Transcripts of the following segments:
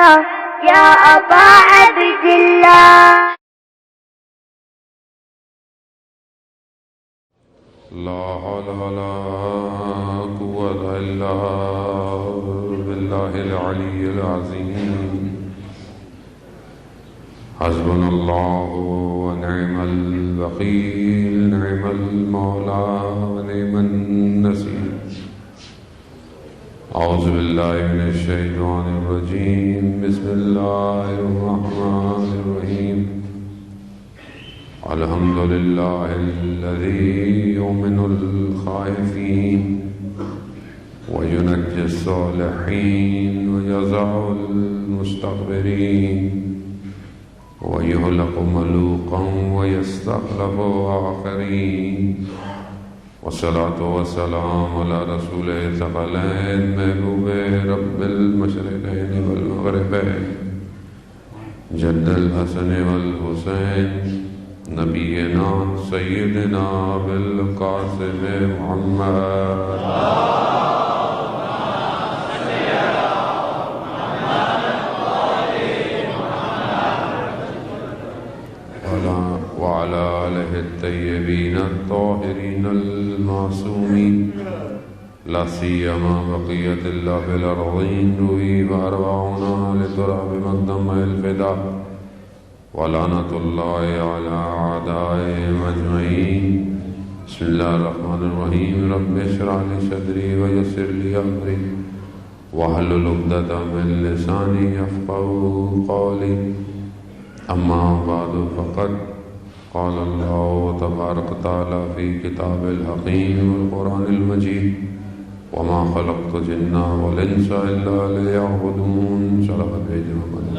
يا أبا عبد الله. لا حول ولا قوة إلا بالله العلي العظيم. حسبنا الله ونعم الوكيل، نعم المولى ونعم النصير. أعوذ بالله من الشيطان الرجيم. بسم الله الرحمن الرحيم. الحمد لله الذي يؤمن الخائفين وينجي الصالحين ويزع المستكبرين ويهلك ملوكا ويستخلف آخرين. والصلاة والسلام على رسول الثقلين محبوب رب المشرقين والمغربين جد الحسن والحسين نبينا سيدنا بالقاسم محمد وعلى آله الطيبين الطاهرين المعصومين، لا سيما بقية الله في الأرضين روحي وأرواحنا لتراب مقدم الفداء. ولعنة الله على أعدائهم أجمعين. بسم الله الرحمن الرحيم. رب اشرح لي صدري ويسر لي أمري واحلل عقدة من لساني يفقهوا قولي. أما بعد فقد قال الله تبارك وتعالى في كتاب الحكيم والقرآن المجيد: وما خلقت الجن والإنس إلا ليعبدون. صدق محمد.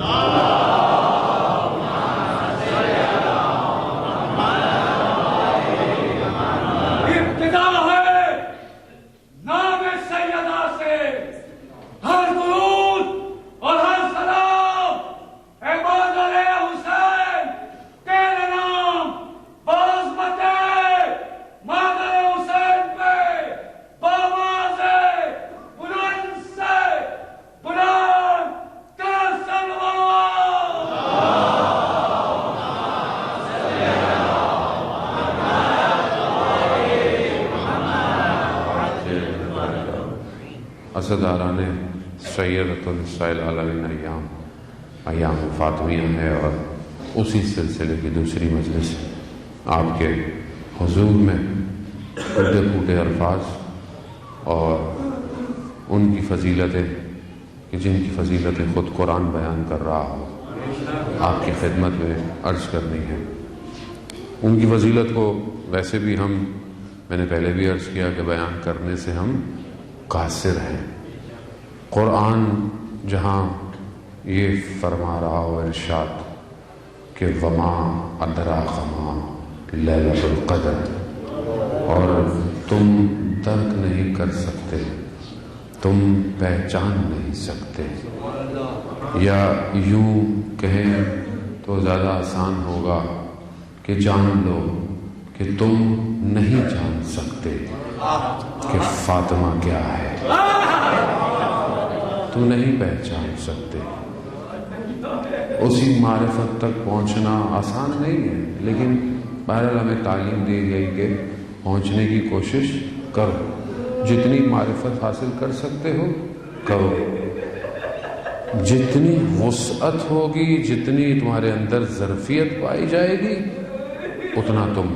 اسداران سیدۃ النساء العالمین ایام فاطمیہ ہے، اور اسی سلسلے کی دوسری مجلس آپ کے حضور میں ٹوٹے پھوٹے الفاظ اور ان کی فضیلتیں کہ جن کی فضیلتیں خود قرآن بیان کر رہا ہو آپ کی خدمت میں عرض کرنی ہے۔ ان کی فضیلت کو ویسے بھی میں نے پہلے بھی عرض کیا کہ بیان کرنے سے ہم قاصر ہیں۔ قرآن جہاں یہ فرما رہا ہو ارشاد کہ وما ادراک ما لیلۃ القدر، اور تم درک نہیں کر سکتے، تم پہچان نہیں سکتے، یا یوں کہیں تو زیادہ آسان ہوگا کہ جان لو کہ تم نہیں جان سکتے کہ فاطمہ کیا ہے، تم نہیں پہچان سکتے۔ اسی معرفت تک پہنچنا آسان نہیں ہے، لیکن بہرحال ہمیں تعلیم دی گئی کہ پہنچنے کی کوشش کرو، جتنی معرفت حاصل کر سکتے ہو کرو، جتنی وسعت ہوگی، جتنی تمہارے اندر ظرفیت پائی جائے گی، اتنا تم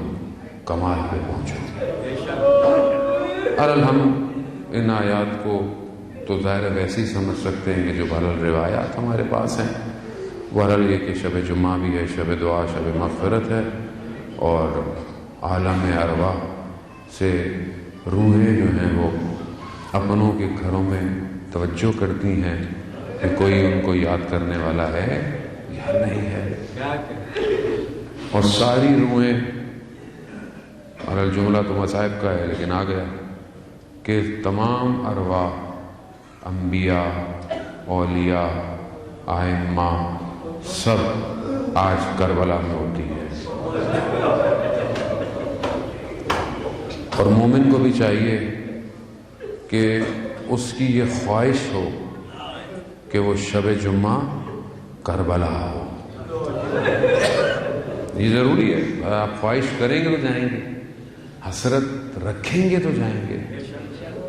کمال پہ پہنچو گے۔ ہم ان آیات کو تو ظاہر ویسے ہی سمجھ سکتے ہیں کہ جو بہرحال روایات ہمارے پاس ہیں، بہرحال یہ کہ شب جمعہ بھی ہے، شب دعا، شب مغفرت ہے، اور عالم ارواح سے روحیں جو ہیں وہ اپنوں کے گھروں میں توجہ کرتی ہیں کہ کوئی ان کو یاد کرنے والا ہے یا نہیں ہے، اور ساری روحیں، اور الجملہ تو مصائب کا ہے لیکن آ گیا کہ تمام ارواح، انبیاء، اولیاء، ائمہ، سب آج کربلا میں ہوتی ہے۔ اور مومن کو بھی چاہیے کہ اس کی یہ خواہش ہو کہ وہ شب جمعہ کربلا ہو. یہ ضروری ہے. آپ خواہش کریں گے تو جائیں گے, حسرت رکھیں گے تو جائیں گے.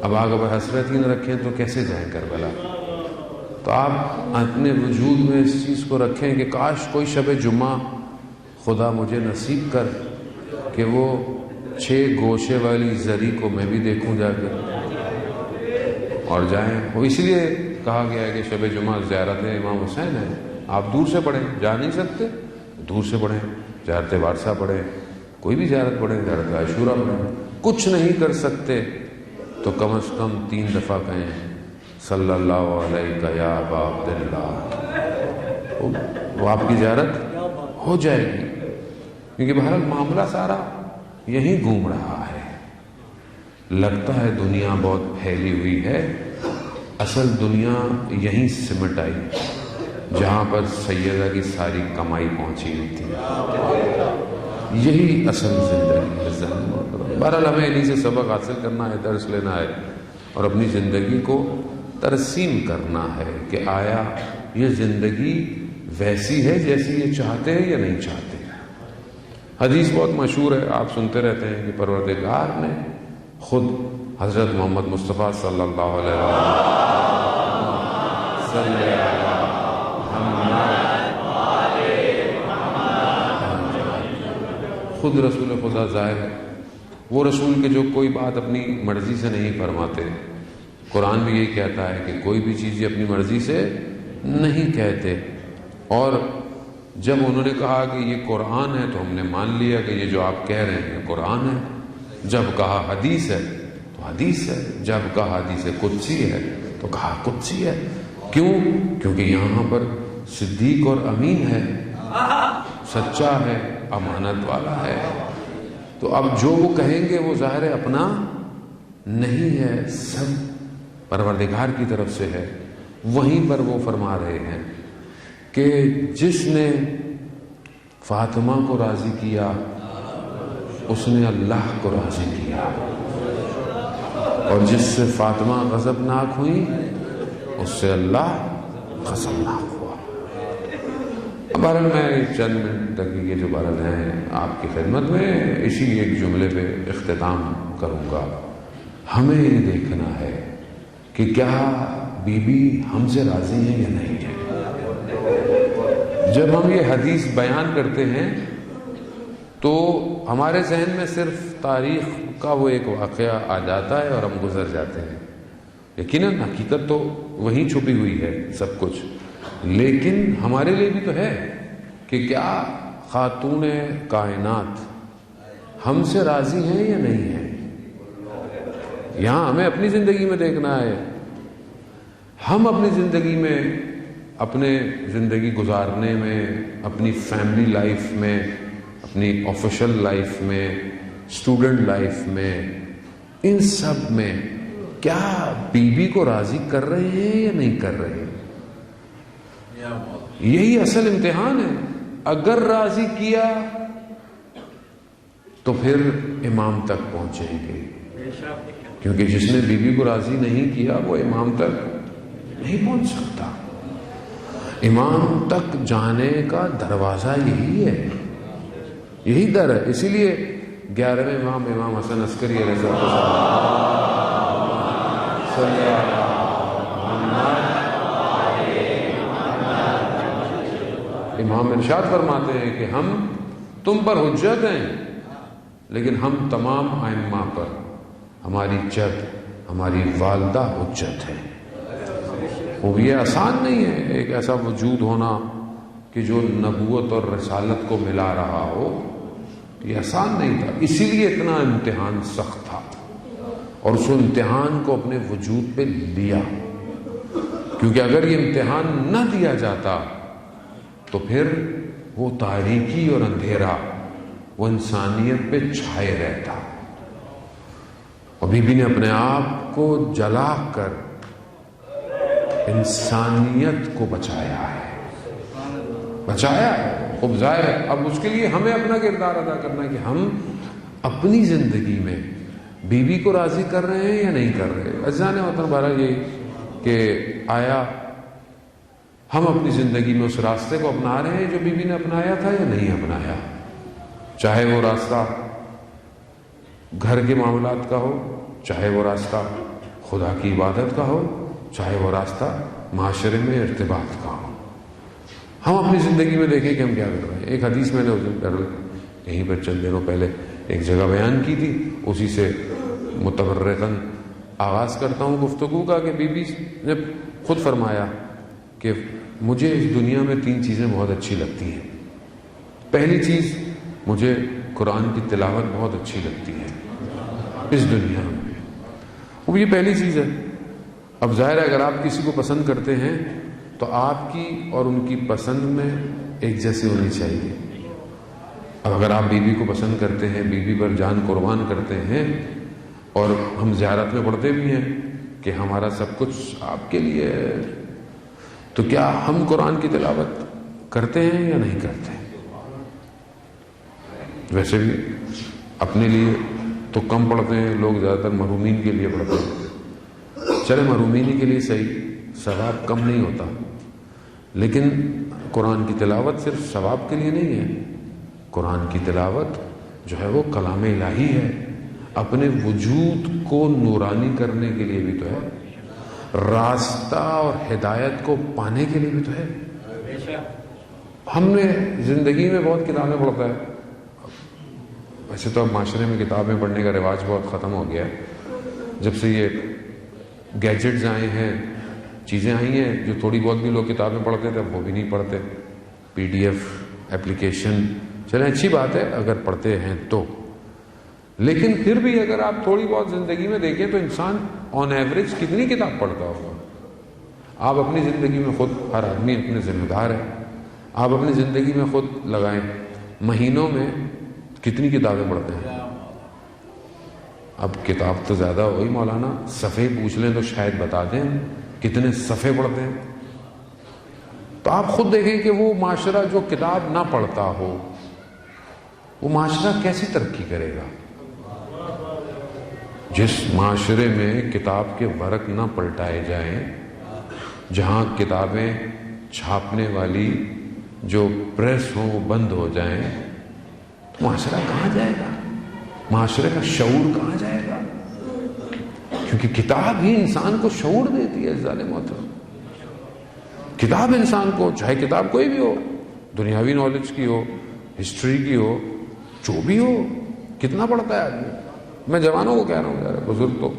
اب اگر حسرت ہی نہ رکھیں تو کیسے جائیں کربلا؟ تو آپ اپنے وجود میں اس چیز کو رکھیں کہ کاش کوئی شب جمعہ خدا مجھے نصیب کر کہ وہ 6 گوشے والی زری کو میں بھی دیکھوں جا کے, اور جائیں. وہ اس لیے کہا گیا ہے کہ شب جمعہ زیارت امام حسین ہے. آپ دور سے پڑھیں, جا نہیں سکتے دور سے پڑھیں, زیارت وارثہ پڑھیں, کوئی بھی زیارت پڑھیں, زیارت عاشورہ پڑھیں. کچھ نہیں کر سکتے تو کم از کم 3 دفعہ کہیں صلی اللہ علیہ یا ابا عبداللہ. وہ آپ کی زیارت ہو جائے گی, کیونکہ بہرحال معاملہ سارا یہیں گھوم رہا ہے. لگتا ہے دنیا بہت پھیلی ہوئی ہے, اصل دنیا یہیں سمٹ آئی جہاں پر سیدہ کی ساری کمائی پہنچی ہوئی تھی. یہی اصل زندگی ہے. بہرحال ہمیں انہیں سے سبق حاصل کرنا ہے, درس لینا ہے, اور اپنی زندگی کو ترسیم کرنا ہے کہ آیا یہ زندگی ویسی ہے جیسی یہ چاہتے ہیں یا نہیں چاہتے. حدیث بہت مشہور ہے, آپ سنتے رہتے ہیں کہ پروردگار نے خود حضرت محمد مصطفیٰ صلی اللہ علیہ وسلم خود رسول خدا ظاہر ہے, وہ رسول کے جو کوئی بات اپنی مرضی سے نہیں فرماتے. قرآن بھی یہی کہتا ہے کہ کوئی بھی چیز اپنی مرضی سے نہیں کہتے. اور جب انہوں نے کہا کہ یہ قرآن ہے تو ہم نے مان لیا کہ یہ جو آپ کہہ رہے ہیں قرآن ہے. جب کہا حدیث ہے تو حدیث ہے, جب کہا حدیث قدسی ہے تو کہا قدسی ہے. کیوں؟ کیونکہ یہاں پر صدیق اور امین ہے, سچا ہے, امانت والا ہے. تو اب جو وہ کہیں گے وہ ظاہر ہے اپنا نہیں ہے, سب پروردگار کی طرف سے ہے. وہیں پر وہ فرما رہے ہیں کہ جس نے فاطمہ کو راضی کیا اس نے اللہ کو راضی کیا, اور جس سے فاطمہ غضبناک ہوئی اس سے اللہ غضبناک ہوا. بہرحال میں چند منٹ تک یہ جو بہرحال ہیں آپ کی خدمت میں اسی ایک جملے پہ اختتام کروں گا. ہمیں یہ دیکھنا ہے کہ کیا بی بی ہم سے راضی ہیں یا نہیں ہے. جب ہم یہ حدیث بیان کرتے ہیں تو ہمارے ذہن میں صرف تاریخ کا وہ ایک واقعہ آ جاتا ہے اور ہم گزر جاتے ہیں. یقیناً حقیقت تو وہیں چھپی ہوئی ہے سب کچھ, لیکن ہمارے لیے بھی تو ہے کہ کیا خاتون کائنات ہم سے راضی ہیں یا نہیں ہیں. یہاں ہمیں اپنی زندگی میں دیکھنا ہے. ہم اپنی زندگی میں, اپنے زندگی گزارنے میں, اپنی فیملی لائف میں, اپنی آفیشل لائف میں, اسٹوڈنٹ لائف میں, ان سب میں کیا بیوی کو راضی کر رہے ہیں یا نہیں کر رہے ہیں. یہی اصل امتحان ہے. اگر راضی کیا تو پھر امام تک پہنچیں گے, کیونکہ جس نے بیوی کو راضی نہیں کیا وہ امام تک نہیں پہنچ سکتا. امام تک جانے کا دروازہ یہی ہے, یہی در ہے. اسی لیے 11ویں امام, امام حسن عسکری علیہ السلام امام ارشاد فرماتے ہیں کہ ہم تم پر حجت ہیں, لیکن ہم تمام ائمہ پر, ہماری جد, ہماری والدہ حجت ہے. وہ یہ آسان نہیں ہے ایک ایسا وجود ہونا کہ جو نبوت اور رسالت کو ملا رہا ہو. یہ آسان نہیں تھا, اسی لیے اتنا امتحان سخت تھا, اور اس امتحان کو اپنے وجود پہ لیا. کیونکہ اگر یہ امتحان نہ دیا جاتا تو پھر وہ تاریکی اور اندھیرا وہ انسانیت پہ چھائے رہتا. اور بی بی نے اپنے آپ کو جلا کر انسانیت کو بچایا ہے, بچایا ہے. خوب ظاہر ہے اب اس کے لیے ہمیں اپنا کردار ادا کرنا ہے کہ ہم اپنی زندگی میں بیوی کو راضی کر رہے ہیں یا نہیں کر رہے. عزیزان وطن بہرحال یہ کہ آیا ہم اپنی زندگی میں اس راستے کو اپنا رہے ہیں جو بی بی نے اپنایا تھا یا نہیں اپنایا؟ چاہے وہ راستہ گھر کے معاملات کا ہو، چاہے وہ راستہ خدا کی عبادت کا ہو، چاہے وہ راستہ معاشرے میں ارتباط کا ہو۔ ہم اپنی زندگی میں دیکھیں کہ ہم کیا کر رہے ہیں۔ ایک حدیث میں نے اس دن یہیں پر چند دنوں پہلے ایک جگہ بیان کی تھی، اسی سے متبرکاً آغاز کرتا ہوں گفتگو کا، کہ بی بی نے خود فرمایا کہ مجھے اس دنیا میں 3 چیزیں بہت اچھی لگتی ہیں۔ پہلی چیز، مجھے قرآن کی تلاوت بہت اچھی لگتی ہے اس دنیا میں، وہ یہ پہلی چیز ہے۔ اب ظاہر ہے اگر آپ کسی کو پسند کرتے ہیں تو آپ کی اور ان کی پسند میں ایک جیسی ہونی چاہیے۔ اب اگر آپ بیوی کو پسند کرتے ہیں، بیوی پر جان قربان کرتے ہیں، اور ہم زیارت میں پڑھتے بھی ہیں کہ ہمارا سب کچھ آپ کے لیے ہے، تو کیا ہم قرآن کی تلاوت کرتے ہیں یا نہیں کرتے؟ ویسے بھی اپنے لیے تو کم پڑھتے ہیں لوگ، زیادہ تر محرومین کے لیے پڑھتے ہیں۔ چلے محرومین کے لیے صحیح، ثواب کم نہیں ہوتا، لیکن قرآن کی تلاوت صرف ثواب کے لیے نہیں ہے۔ قرآن کی تلاوت جو ہے وہ کلام الہی ہے، اپنے وجود کو نورانی کرنے کے لیے بھی تو ہے، راستہ اور ہدایت کو پانے کے لیے بھی تو ہے۔ ہم نے زندگی میں بہت کتابیں پڑھتا ہے، ویسے تو اب معاشرے میں کتابیں پڑھنے کا رواج بہت ختم ہو گیا ہے، جب سے یہ گیجٹس آئے ہیں، چیزیں آئی ہیں، جو تھوڑی بہت بھی لوگ کتابیں پڑھتے تھے اب وہ بھی نہیں پڑھتے۔ پی ڈی ایف ایپلیکیشن، چلیں اچھی بات ہے اگر پڑھتے ہیں تو، لیکن پھر بھی اگر آپ تھوڑی بہت زندگی میں دیکھیں تو انسان آن ایوریج کتنی کتاب پڑھتا ہوگا؟ آپ اپنی زندگی میں خود، ہر آدمی اپنے ذمہ دار ہے، آپ اپنی زندگی میں خود لگائیں، مہینوں میں کتنی کتابیں پڑھتے ہیں؟ اب کتاب تو زیادہ ہوئی مولانا، صفحے پوچھ لیں تو شاید بتا دیں کتنے صفحے پڑھتے ہیں۔ تو آپ خود دیکھیں کہ وہ معاشرہ جو کتاب نہ پڑھتا ہو، وہ معاشرہ کیسی ترقی کرے گا؟ جس معاشرے میں کتاب کے ورق نہ پلٹائے جائیں، جہاں کتابیں چھاپنے والی جو پریس ہوں وہ بند ہو جائیں، تو معاشرہ کہاں جائے گا؟ معاشرے کا شعور کہاں جائے گا؟ کیونکہ کتاب ہی انسان کو شعور دیتی ہے ظالم محترم۔ کتاب انسان کو، چاہے کتاب کوئی بھی ہو، دنیاوی نالج کی ہو، ہسٹری کی ہو، جو بھی ہو، کتنا پڑھتا ہے آدمی؟ میں جوانوں کو کہہ رہا ہوں، یار بزرگ تو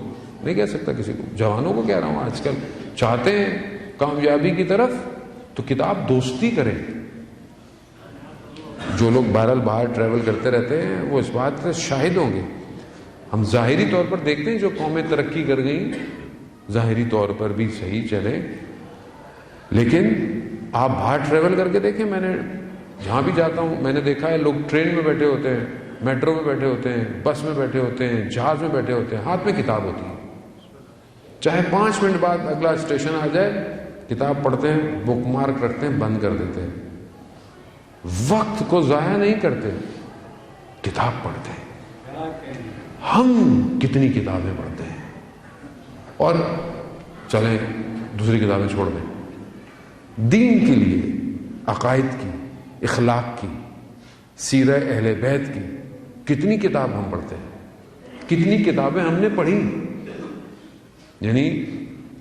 نہیں کہہ سکتا کسی کو، جوانوں کو کہہ رہا ہوں، آج کل چاہتے ہیں کامیابی کی طرف تو کتاب دوستی کریں۔ جو لوگ بہرحال باہر ٹریول کرتے رہتے ہیں وہ اس بات سے شاہد ہوں گے، ہم ظاہری طور پر دیکھتے ہیں جو قومیں ترقی کر گئیں ظاہری طور پر بھی صحیح چلے، لیکن آپ باہر ٹریول کر کے دیکھیں، میں نے جہاں بھی جاتا ہوں میں نے دیکھا ہے لوگ ٹرین میں بیٹھے ہوتے ہیں، میٹرو میں بیٹھے ہوتے ہیں، بس میں بیٹھے ہوتے ہیں، جہاز میں بیٹھے ہوتے ہیں، ہاتھ میں کتاب ہوتی ہے، چاہے 5 منٹ بعد اگلا اسٹیشن آ جائے کتاب پڑھتے ہیں، بک مارک رکھتے ہیں، بند کر دیتے ہیں، وقت کو ضائع نہیں کرتے، کتاب پڑھتے ہیں۔ ہم کتنی کتابیں پڑھتے ہیں؟ اور چلیں دوسری کتابیں چھوڑ دیں، دین کے لیے، عقائد کی، اخلاق کی، سیرہ اہل بیت کی کتنی کتاب ہم پڑھتے ہیں؟ کتنی کتابیں ہم نے پڑھی؟ یعنی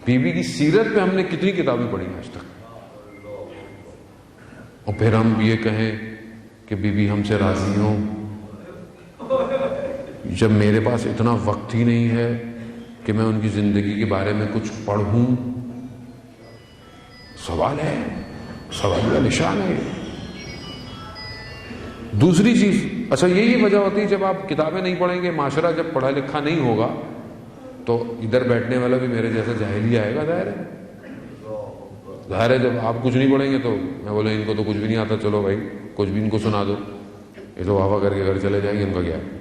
بی بی کی سیرت پہ ہم نے کتنی کتابیں پڑھی آج تک؟ اور پھر ہم یہ کہیں کہ بی بی ہم سے راضی ہوں، جب میرے پاس اتنا وقت ہی نہیں ہے کہ میں ان کی زندگی کے بارے میں کچھ پڑھوں۔ سوال ہے، سوال کا نشان ہے۔ دوسری چیز، اچھا یہی وجہ ہوتی ہے جب آپ کتابیں نہیں پڑھیں گے، معاشرہ جب پڑھا لکھا نہیں ہوگا تو ادھر بیٹھنے والا بھی میرے جیسا جاہل ہی آئے گا، ظاہر ہے جب آپ کچھ نہیں پڑھیں گے تو میں بولے ان کو تو کچھ بھی نہیں آتا، چلو بھائی کچھ بھی ان کو سنا دو، یہ تو واہ کر کے گھر چلے جائیں گے، ان کا کیا ہے۔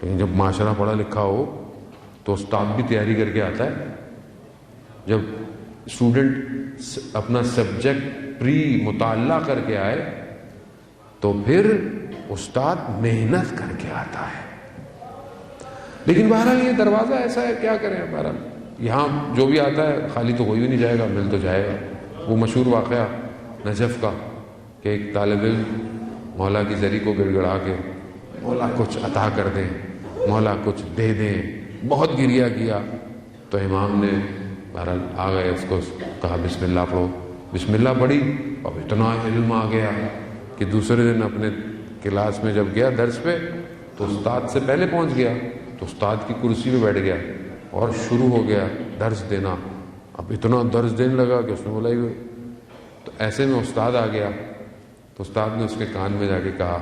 لیکن جب معاشرہ پڑھا لکھا ہو تو استاد بھی تیاری کر کے آتا ہے، جب اسٹوڈنٹ اپنا سبجیکٹ پری مطالعہ کر کے آئے تو پھر استاد محنت کر کے آتا ہے۔ لیکن بہرحال یہ دروازہ ایسا ہے، کیا کریں، بہرحال یہاں جو بھی آتا ہے خالی تو کوئی بھی نہیں جائے گا، مل تو جائے گا۔ وہ مشہور واقعہ نجف کا کہ ایک طالب علم مولا کی زری کو گڑ گڑا کے مولا کچھ عطا کر دیں، مولا کچھ دے دیں، بہت گریہ کیا تو امام نے بہرحال آ گئے، اس کو کہا بسم اللہ پڑھو، بسم اللہ پڑھی، اور اتنا علم آ گیا کہ دوسرے دن اپنے کلاس میں جب گیا درس پہ تو استاد سے پہلے پہنچ گیا، تو استاد کی کرسی پہ بیٹھ گیا اور شروع ہو گیا درس دینا۔ اب اتنا درس دینے لگا کہ اس نے بولا ہی، تو ایسے میں استاد آ گیا تو استاد نے اس کے کان میں جا کے کہا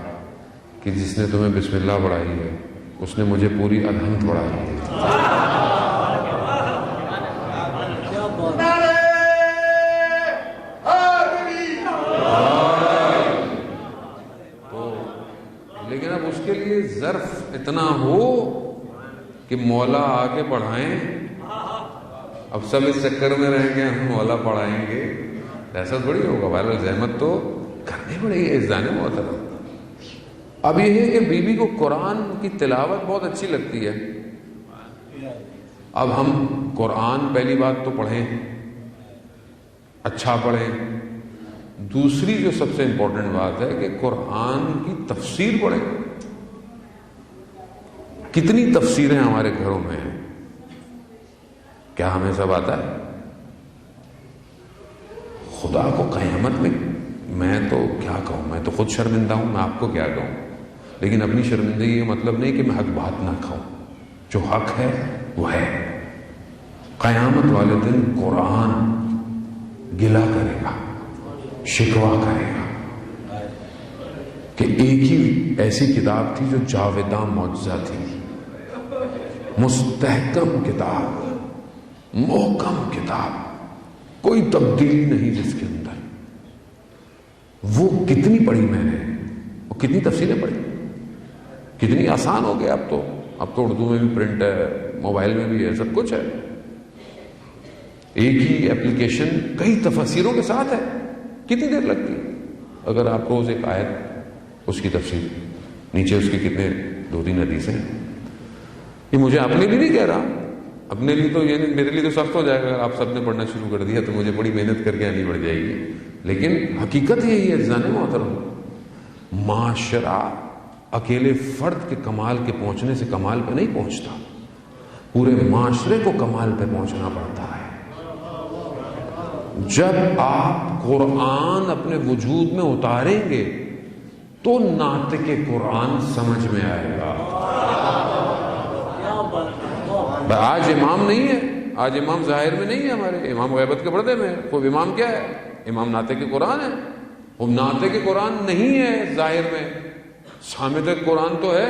کہ جس نے تمہیں بسم اللہ پڑھائی ہے اس نے مجھے پوری الحمد پڑھائی ہے۔ لیکن اب اس کے لیے ظرف اتنا ہو کہ مولا آ کے پڑھائیں، اب سب اس چکر میں رہیں گے ہم مولا پڑھائیں گے، ایسا تھوڑی ہوگا بھائی، زحمت تو کرنی پڑے گی اذان محترم۔ اب یہ ہے کہ بیوی کو قرآن کی تلاوت بہت اچھی لگتی ہے، اب ہم قرآن پہلی بات تو پڑھیں، اچھا پڑھیں، دوسری جو سب سے امپورٹنٹ بات ہے کہ قرآن کی تفسیر پڑھیں۔ کتنی تفسیریں ہمارے گھروں میں ہیں، کیا ہمیں سب آتا ہے؟ خدا کو قیامت میں تو کیا کہوں، میں تو خود شرمندہ ہوں، میں آپ کو کیا کہوں، لیکن اپنی شرمندگی کا مطلب نہیں کہ میں حق بات نہ کھاؤں، جو حق ہے وہ ہے۔ قیامت والے دن قرآن گلہ کرے گا، شکوہ کرے گا کہ ایک ہی ایسی کتاب تھی جو جاویداں معجزہ تھی، مستحکم کتاب، محکم کتاب، کوئی تبدیلی نہیں جس کے اندر، وہ کتنی پڑھی میں نے، وہ کتنی تفسیریں پڑھی، کتنی آسان ہو گیا اب تو اردو میں بھی پرنٹ ہے، موبائل میں بھی ہے، سب کچھ ہے، ایک ہی ایپلیکیشن کئی تفسیروں کے ساتھ ہے، کتنی دیر لگتی ہے؟ اگر آپ روز ایک آیت اس کی تفسیر، نیچے اس کے کتنے 2-3 حدیثیں ہیں۔ یہ مجھے اپنے لیے نہیں کہہ رہا، اپنے لیے تو یہ میرے لیے تو سخت ہو جائے گا، اگر آپ سب نے پڑھنا شروع کر دیا تو مجھے بڑی محنت کر کے آنی پڑ جائے گی، لیکن حقیقت یہی ہے عزیزان محترم، معاشرہ اکیلے فرد کے کمال کے پہنچنے سے کمال پہ نہیں پہنچتا، پورے معاشرے کو کمال پہ پہنچنا پڑتا ہے۔ جب آپ قرآن اپنے وجود میں اتاریں گے تو ناطق قرآن سمجھ میں آئے گا۔ آج امام نہیں ہے، آج امام ظاہر میں نہیں ہے، ہمارے امام غیبت کے پردے میں ہے، کوئی امام کیا ہے؟ امام ناطق قرآن ہے، وہ ناطق قرآن نہیں ہے ظاہر میں، صامت قرآن تو ہے،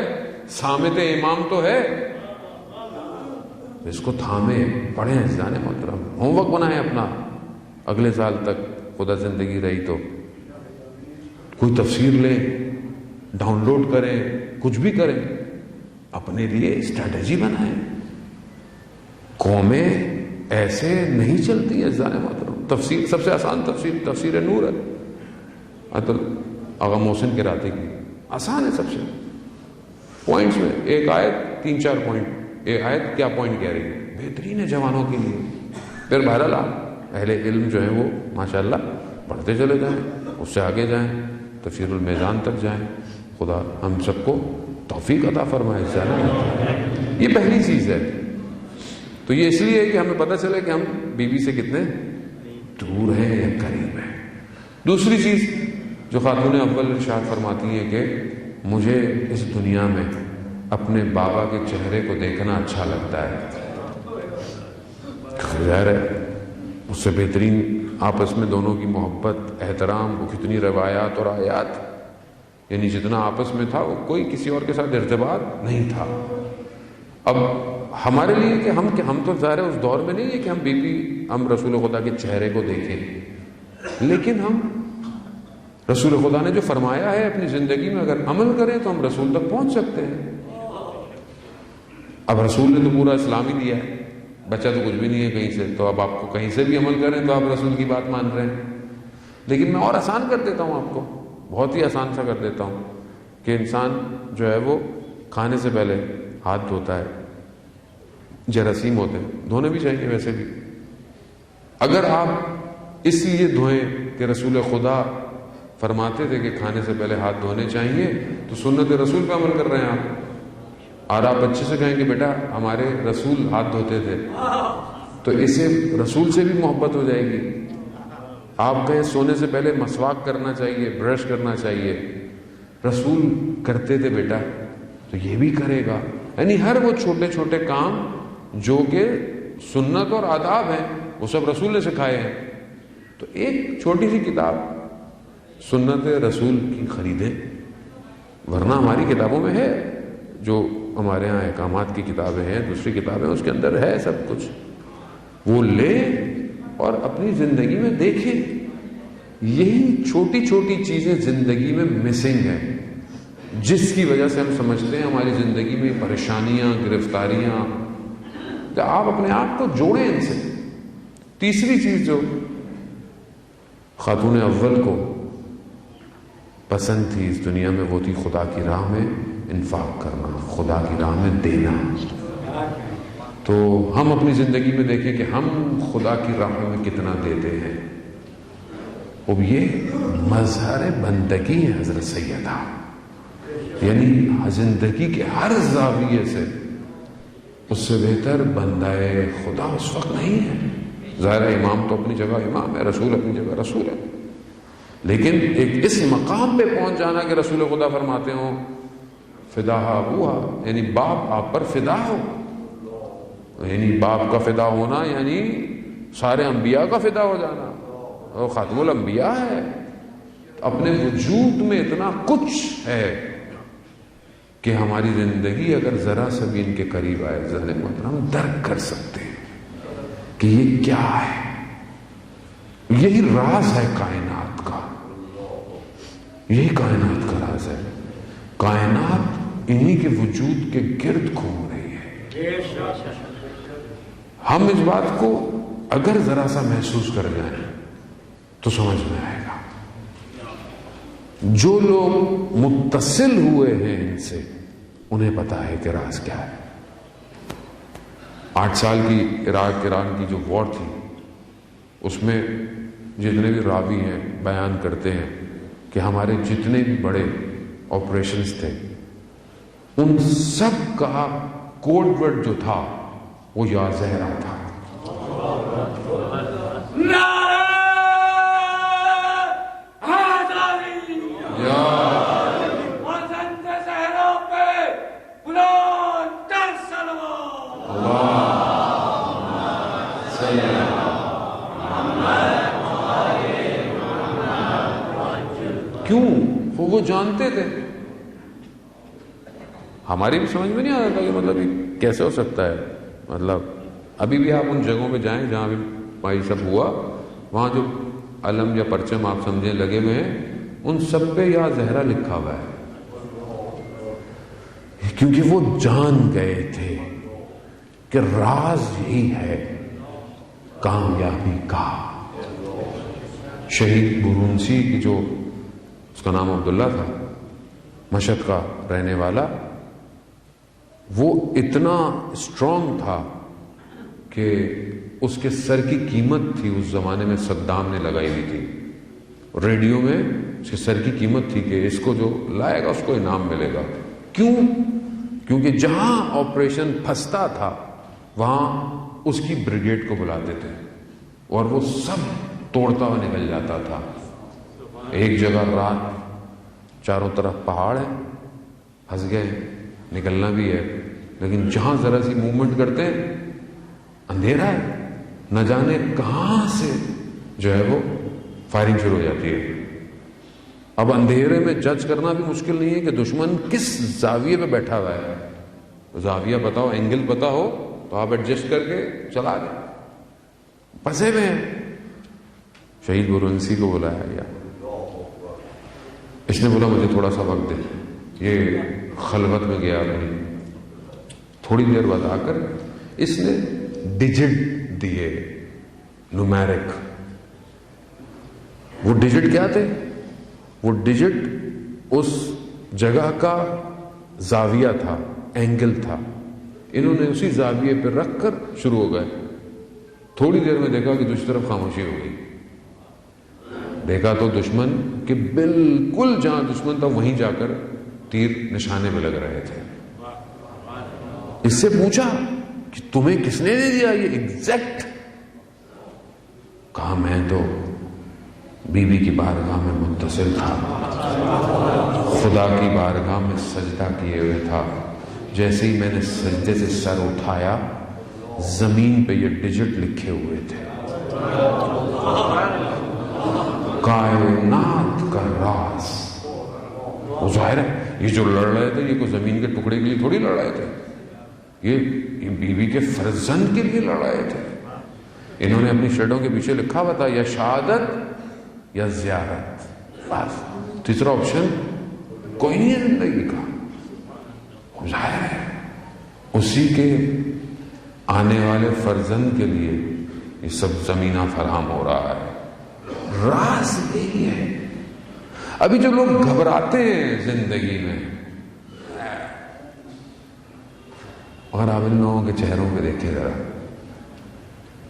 صامت امام تو ہے، اس کو تھامے پڑھیں عزیزان محترم، ہوم ورک بنائیں اپنا، اگلے سال تک خدا زندگی رہی تو کوئی تفسیر لیں، ڈاؤن لوڈ کریں، کچھ بھی کریں، اپنے لیے اسٹریٹجی بنائیں۔ قومیں ایسے نہیں چلتی ہیں عزیزان محترم۔ تفسیر سب سے آسان تفسیر نور ہے، آغا محسن کراتے کی، آسان ہے سب سے، پوائنٹس میں ایک آیت 3-4 پوائنٹ، ایک آیت کیا پوائنٹ کہہ رہی ہے، بہترین ہے جوانوں کے لیے۔ پھر بہرحال اہل علم جو ہیں وہ ماشاءاللہ پڑھتے چلے جائیں، اس سے آگے جائیں، تفسیر المیزان تک جائیں، خدا ہم سب کو توفیق عطا فرمائے۔ یہ پہلی چیز ہے، تو یہ اس لیے ہے کہ ہمیں پتہ چلے کہ ہم بیوی سے کتنے دور ہیں یا قریب ہیں۔ دوسری چیز جو خاتون اول ارشاد فرماتی ہیں کہ مجھے اس دنیا میں اپنے بابا کے چہرے کو دیکھنا اچھا لگتا ہے۔ ظاہر ہے اس سے بہترین آپس میں دونوں کی محبت، احترام، وہ کتنی روایات اور آیات، یعنی جتنا آپس میں تھا وہ کوئی کسی اور کے ساتھ ارتباط نہیں تھا۔ اب ہمارے لیے کہ ہم تو ظاہر ہے اس دور میں نہیں ہے کہ ہم رسول خدا کے چہرے کو دیکھیں، لیکن ہم رسول خدا نے جو فرمایا ہے اپنی زندگی میں اگر عمل کریں تو ہم رسول تک پہنچ سکتے ہیں۔ اب رسول نے تو پورا اسلام ہی دیا ہے، بچہ تو کچھ بھی نہیں ہے کہیں سے، تو اب آپ کو کہیں سے بھی عمل کریں تو آپ رسول کی بات مان رہے ہیں۔ لیکن میں اور آسان کر دیتا ہوں آپ کو، بہت ہی آسان سا کر دیتا ہوں کہ انسان جو ہے وہ کھانے سے پہلے ہاتھ دھوتا ہے، جراثیم ہوتے ہیں، دھونے بھی چاہیے ویسے بھی۔ اگر آپ اس لیے دھوئیں کہ رسول خدا فرماتے تھے کہ کھانے سے پہلے ہاتھ دھونے چاہیے، تو سنت رسول پہ عمل کر رہے ہیں آپ۔ اور آپ بچے سے کہیں کہ بیٹا ہمارے رسول ہاتھ دھوتے تھے، تو اسے رسول سے بھی محبت ہو جائے گی۔ آپ کہیں سونے سے پہلے مسواک کرنا چاہیے، برش کرنا چاہیے، رسول کرتے تھے بیٹا، تو یہ بھی کرے گا۔ یعنی ہر وہ چھوٹے چھوٹے کام جو کہ سنت اور آداب ہیں وہ سب رسول نے سکھائے ہیں۔ تو ایک چھوٹی سی کتاب سنت رسول کی خریدیں، ورنہ ہماری کتابوں میں ہے، جو ہمارے ہاں احکامات کی کتابیں ہیں، دوسری کتابیں، اس کے اندر ہے سب کچھ، وہ لیں اور اپنی زندگی میں دیکھیں۔ یہی چھوٹی چھوٹی چیزیں زندگی میں مسنگ ہیں، جس کی وجہ سے ہم سمجھتے ہیں ہماری زندگی میں پریشانیاں، گرفتاریاں، کہ آپ اپنے آپ کو جوڑیں ان سے۔ تیسری چیز جو خاتون اول کو پسند تھی اس دنیا میں، وہ تھی خدا کی راہ میں انفاق کرنا، خدا کی راہ میں دینا۔ تو ہم اپنی زندگی میں دیکھیں کہ ہم خدا کی راہ میں کتنا دیتے ہیں۔ اب یہ مظہر بندگی ہے حضرت سیدہ، یعنی زندگی کے ہر زاویے سے اس سے بہتر بندہ خدا اس وقت نہیں ہے۔ ظاہر ہے امام تو اپنی جگہ امام ہے، رسول اپنی جگہ رسول ہے، لیکن ایک اس مقام پہ پہنچ جانا کہ رسول خدا فرماتے ہوں فدا ابوہا، یعنی باپ آپ پر فدا ہو، یعنی باپ کا فدا ہونا یعنی سارے انبیاء کا فدا ہو جانا، اور خاتم الانبیاء ہے، اپنے وجود میں اتنا کچھ ہے کہ ہماری زندگی اگر ذرا سا بھی ان کے قریب آئے ذہن محترم درک کر سکتے ہیں کہ یہ کیا ہے۔ یہی راز ہے کائنات کا، یہی کائنات کا راز ہے۔ کائنات انہی کے وجود کے گرد گھوم رہی ہے۔ ہم اس بات کو اگر ذرا سا محسوس کر جائیں تو سمجھ میں آئے گا۔ جو لوگ متصل ہوئے ہیں ان سے انہیں پتا ہے کہ راز کیا ہے۔ 8 سال کی عراق ایران کی جو وار تھی، اس میں جتنے بھی راوی ہیں بیان کرتے ہیں کہ ہمارے جتنے بھی بڑے آپریشنز تھے ان سب کا کوڈ ورڈ جو تھا وہ یا زہرا تھا۔ کیوں؟ وہ جانتے تھے، ہماری بھی سمجھ میں نہیں آتا کہ مطلب یہ کیسے ہو سکتا ہے۔ مطلب ابھی بھی آپ ان جگہوں پہ جائیں جہاں بھی یہ سب ہوا، وہاں جو علم یا پرچم آپ سمجھیں لگے ہوئے ہیں، ان سب پہ یا زہرا لکھا ہوا ہے، کیونکہ وہ جان گئے تھے کہ راز یہی ہے کامیابی کا۔ شہید برونسی کی جو اس کا نام عبداللہ تھا، مشہد کا رہنے والا، وہ اتنا اسٹرانگ تھا کہ اس کے سر کی قیمت تھی اس زمانے میں صدام نے لگائی ہوئی تھی، ریڈیو میں اس کے سر کی قیمت تھی کہ اس کو جو لائے گا اس کو انعام ملے گا۔ کیوں؟ کیونکہ جہاں آپریشن پھنستا تھا وہاں اس کی بریگیڈ کو بلاتے تھے اور وہ سب توڑتا ہوا نکل جاتا تھا۔ ایک جگہ رات چاروں طرف پہاڑ ہے، پھنس گئے، نکلنا بھی ہے، لیکن جہاں ذرا سی موومنٹ کرتے ہیں اندھیرا ہے، نہ جانے کہاں سے جو ہے وہ فائرنگ شروع ہو جاتی ہے۔ اب اندھیرے میں جج کرنا بھی مشکل نہیں ہے کہ دشمن کس زاویے پہ بیٹھا ہوا ہے، زاویہ پتا ہو، اینگل پتا ہو تو آپ ایڈجسٹ کر کے چلا گئے، پھنسے ہوئے ہیں۔ شہید برونسی کو بلایا گیا، اس نے بولا مجھے تھوڑا سا وقت دے، یہ خلوت میں گیا نہیں، تھوڑی دیر بعد آ کر اس نے ڈیجٹ دیے، نومیرک۔ وہ ڈیجٹ کیا تھے؟ وہ ڈیجٹ اس جگہ کا زاویہ تھا، اینگل تھا۔ انہوں نے اسی زاویے پہ رکھ کر شروع ہو گئے، تھوڑی دیر میں دیکھا کہ دوسری طرف خاموشی ہو گئی، دیکھا تو دشمن کہ بالکل جہاں دشمن تھا وہیں جا کر تیر نشانے میں لگ رہے تھے. اس سے پوچھا کہ تمہیں کس نے دے دیا یہ ایگزیکٹ؟ کہا میں تو بی بی کی بارگاہ میں متصل تھا, خدا کی بارگاہ میں سجدہ کیے ہوئے تھا. جیسے ہی میں نے سجدے سے سر اٹھایا زمین پہ یہ ڈیجٹ لکھے ہوئے تھے, کائنات کا راز. وہ ظاہر ہے یہ جو لڑ رہے تھے یہ کوئی زمین کے ٹکڑے کے لیے تھوڑی لڑ رہے تھے, یہ بیوی کے فرزند کے لیے لڑ رہے تھے. انہوں نے اپنی شرٹوں کے پیچھے لکھا ہوا تھا یا شہادت یا زیارت, بس تیسرا آپشن کوئی نہیں ہے زندگی کا. ظاہر ہے اسی کے آنے والے فرزند کے لیے یہ سب زمینہ فراہم ہو رہا ہے. راز یہی ہے. ابھی جو لوگ گھبراتے ہیں زندگی میں, اگر آپ ان لوگوں کے چہروں پہ دیکھیں ذرا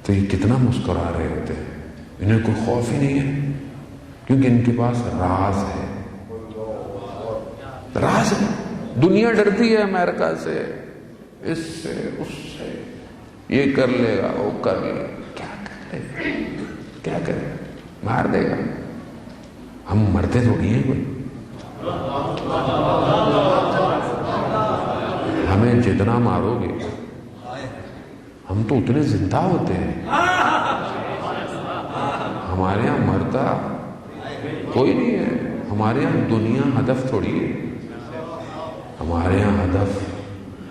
تو یہ کتنا مسکرا رہے ہوتے ہیں. انہیں کوئی خوف ہی نہیں ہے کیونکہ ان کے پاس راز ہے. راز ہے. دنیا ڈرتی ہے امریکہ سے, اس سے, اس سے, یہ کر لے گا, وہ کر لے گا. کیا کر لے گا, کیا کرے, مار دے گا. ہم مرتے تھوڑی ہیں کوئی. ہمیں جتنا مارو گے ہم تو اتنے زندہ ہوتے ہیں. ہمارے یہاں مرتا کوئی نہیں ہے. ہمارے یہاں دنیا ہدف تھوڑی ہے. ہمارے یہاں ہدف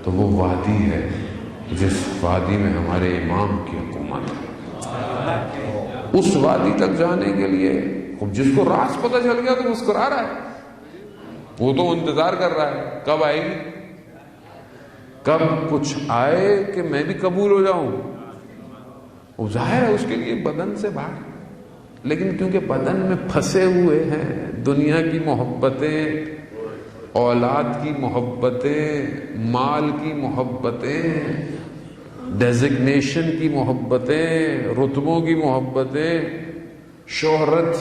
تو وہ وادی ہے جس وادی میں ہمارے امام کی حکومت ہے. اس وادی تک جانے کے لیے جس کو راز پتہ چل گیا تو مسکرا رہا ہے. وہ تو انتظار کر رہا ہے کب آئے گی, کب کچھ آئے کہ میں بھی قبول ہو جاؤں. وہ ظاہر ہے اس کے لیے بدن سے باہر, لیکن کیونکہ بدن میں پھنسے ہوئے ہیں دنیا کی محبتیں, اولاد کی محبتیں, مال کی محبتیں, ڈیزگنیشن کی محبتیں, رتبوں کی محبتیں, شہرت.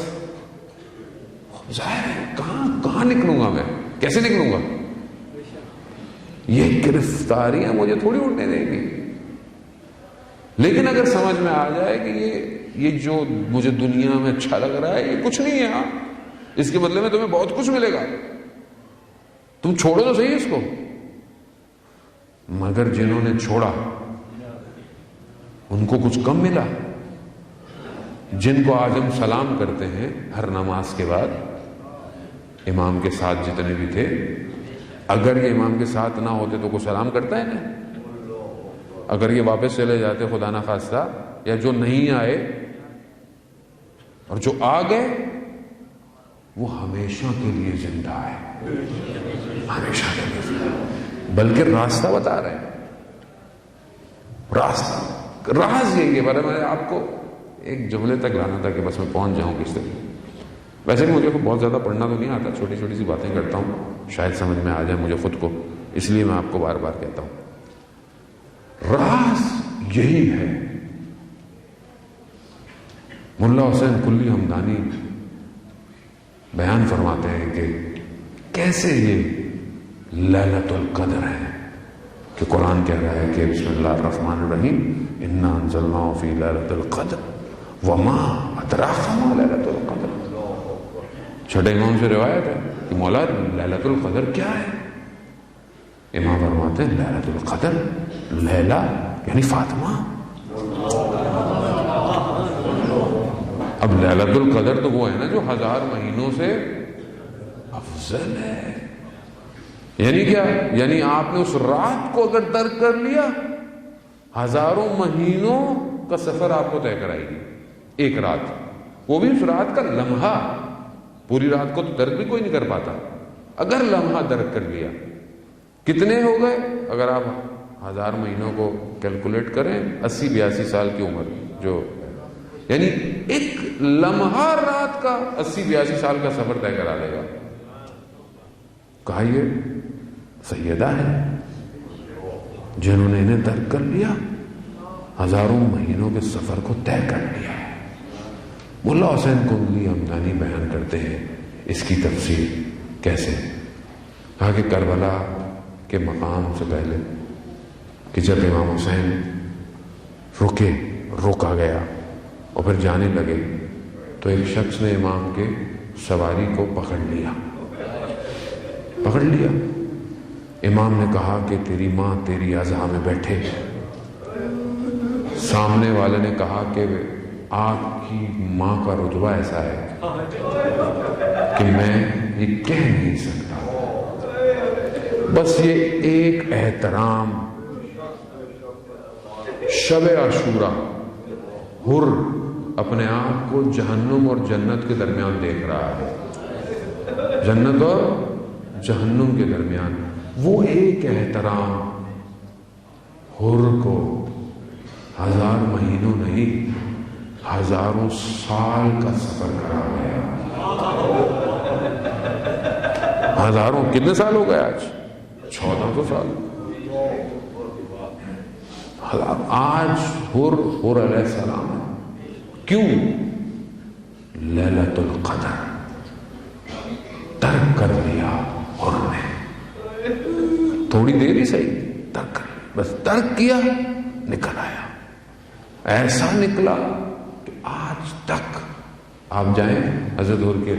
ظاہر ہے کہاں نکلوں گا میں, کیسے نکلوں گا. یہ گرفتاریاں مجھے تھوڑی اٹھنے دیں گی. لیکن اگر سمجھ میں آ جائے کہ یہ جو مجھے دنیا میں اچھا لگ رہا ہے یہ کچھ نہیں ہے, ہاں اس کے بدلے میں تمہیں بہت کچھ ملے گا, تم چھوڑو تو صحیح اس کو. مگر جنہوں نے چھوڑا ان کو کچھ کم ملا. جن کو آج ہم سلام کرتے ہیں ہر نماز کے بعد, امام کے ساتھ جتنے بھی تھے, اگر یہ امام کے ساتھ نہ ہوتے تو کوئی سلام کرتا ہے نا. اگر یہ واپس چلے جاتے خدا نہ خواستہ, یا جو نہیں آئے اور جو آ گئے وہ ہمیشہ کے لیے زندہ ہے, ہمیشہ کے لیے زندہ. بلکہ راستہ بتا رہے ہیں, راستہ, راز یہی ہے. میں آپ کو ایک جملے تک لانا تھا کہ بس میں پہنچ جاؤں کس طرح. ویسے بھی مجھے بہت زیادہ پڑھنا تو نہیں آتا, چھوٹی چھوٹی سی باتیں کرتا ہوں, شاید سمجھ میں آ جائے مجھے خود کو, اس لیے میں آپ کو بار بار کہتا ہوں. راز یہی ہے. ملا حسین کلی ہمدانی بیان فرماتے ہیں کہ کیسے یہ لیلۃ القدر ہے, کہ قرآن کہہ رہا ہے کہ بسم اللہ الرحمن الرحیم انا انزلناہ فی لیلۃ القدر وما ادراک ما لیلۃ القدر. چھٹے امام سے روایت ہے کہ مولا لیلۃ القدر کیا ہے. امام فرماتے ہیں لیلۃ القدر, لیلا یعنی فاطمہ. اب لیلۃ القدر تو وہ ہے نا جو 1000 مہینوں سے افضل ہے. یعنی کیا, یعنی آپ نے اس رات کو اگر درک کر لیا, ہزاروں مہینوں کا سفر آپ کو طے کرائے گی ایک رات. وہ بھی اس رات کا لمحہ, پوری رات کو تو درک بھی کوئی نہیں کر پاتا. اگر لمحہ درک کر لیا کتنے ہو گئے, اگر آپ 1000 مہینوں کو کیلکولیٹ کریں 80-82 سال کی عمر, جو یعنی ایک لمحہ رات کا 80-82 سال کا سفر طے کرا لے گا. کہا یہ سیدہ ہے جنہوں نے انہیں درک کر لیا, ہزاروں مہینوں کے سفر کو طے کر لیا. ملا حسین کنگلی ہمدانی بیان کرتے ہیں اس کی تفسیر کیسے. کہا کہ کربلا کے مقام سے پہلے کہ جب امام حسین روکا گیا اور پھر جانے لگے تو ایک شخص نے امام کے سواری کو پکڑ لیا. امام نے کہا کہ تیری ماں تیری عزا میں بیٹھے. سامنے والے نے کہا کہ آپ کی ماں کا رتبہ ایسا ہے کہ میں یہ کہہ نہیں سکتا. بس یہ ایک احترام شب عاشورہ حر اپنے آپ کو جہنم اور جنت کے درمیان دیکھ رہا ہے. جنت اور جہنم کے درمیان وہ ایک احترام حر کو 1000 مہینوں نہیں 1000 سال کا سفر کرا گیا. 1000 کتنے سال ہو گئے آج؟ 1400 سال. آج حر علیہ السلام کیوں لیلۃ القدر ترک کر لیا حر نے. تھوڑی دیر ہی صحیح بس ترک کیا, نکل آیا. ایسا نکلا کہ آج تک آپ جائیں حضرت حر کے